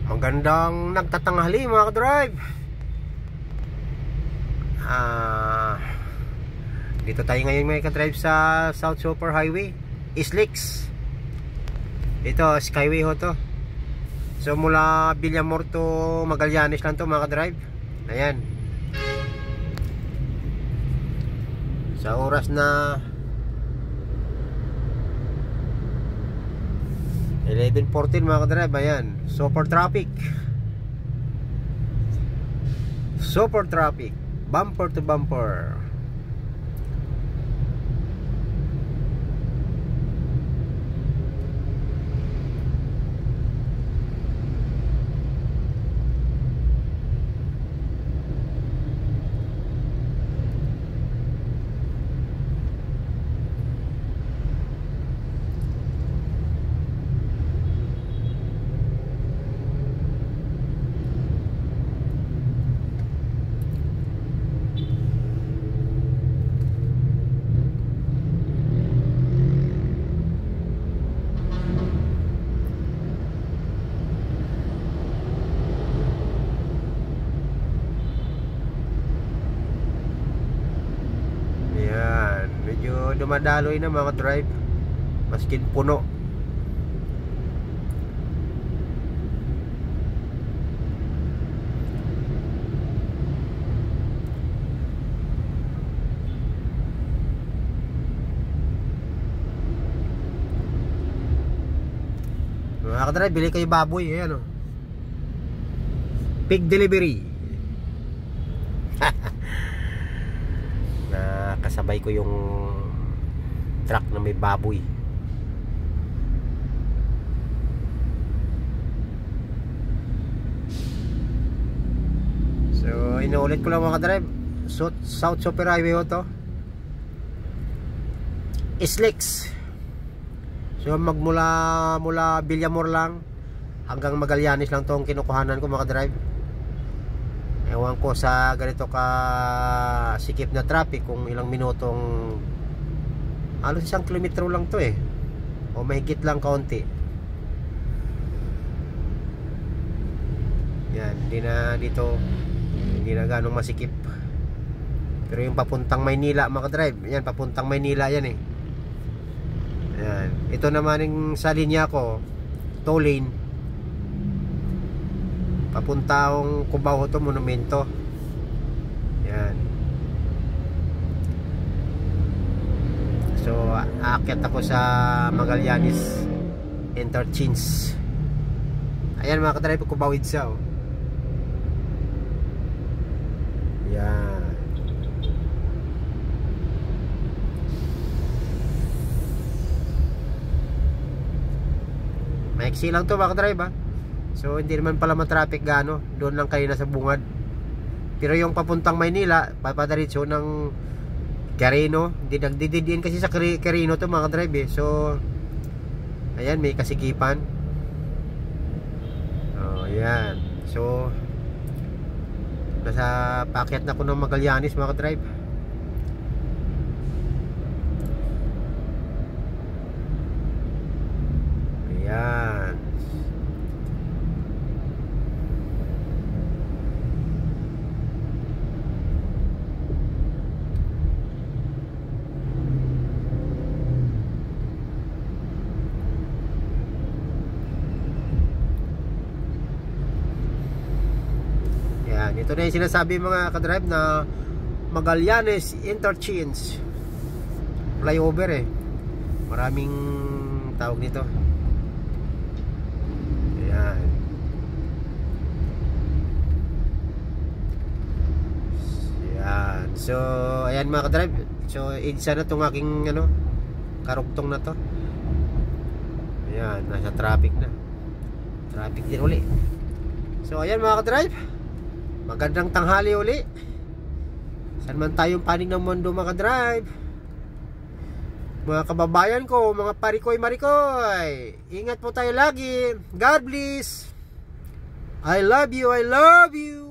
Magandang nagtatanghali mga ka-drive. Dito tayo ngayon mga ka-drive sa South Super Highway, Islix. Ito Skyway ho to. So mula Villamor to Magallanes lang to mga ka-drive. Ayan. Sa oras na 11:14 mga ka-drive, ayan, super traffic, bumper to bumper. Medyo dumadaloy na mga drive, maskin puno. Mga ka-drive, bili kayo baboy. Ayan o, pig delivery. Kasabay ko yung truck na may baboy. So inuulit ko lang mga drive, South Super Highway ho to, Islix. So mula Villamor lang hanggang Magallanes lang tong kinukuhanan ko mga drive. Ewan ko sa ganito ka sikip na traffic kung ilang minutong, halos 1 kilometro lang to o mahigit lang kaunti. Yan, hindi na ganong masikip. Pero yung papuntang Maynila mga drive, yan, papuntang Maynila yan Yan. Ito naman yung sa linya ko, toll lane, papuntang Cubao to, Monumento. Yan. So aakyat ako sa Magallanes Interchange. Ayan mga ka-drive, Cubao Idsa Yan. Maiksi lang to mga ka-drive So hindi naman pala matraffic gaano. Doon lang kayo nasa bungad. Pero yung papuntang Maynila, papadiretso ng Quirino, nagdidiin kasi sa Quirino to mga drive So ayan, may kasikipan. Ayan. So nasa packet na ko ng Magallanes mga drive. Ayan. Ito na yung sinasabi mga ka-drive na Magallanes Interchange flyover maraming tawag nito. Ayan. Ayan. So ayan mga ka-drive, so idsa na itong aking karugtong na to. Ayan, nasa traffic na. Traffic din uli. So ayan mga ka-drive, magandang tanghali uli. Saan man tayong panig ng mundo mga ka-drive, mga kababayan ko, mga parikoy-marikoy, ingat po tayo lagi. God bless. I love you, I love you.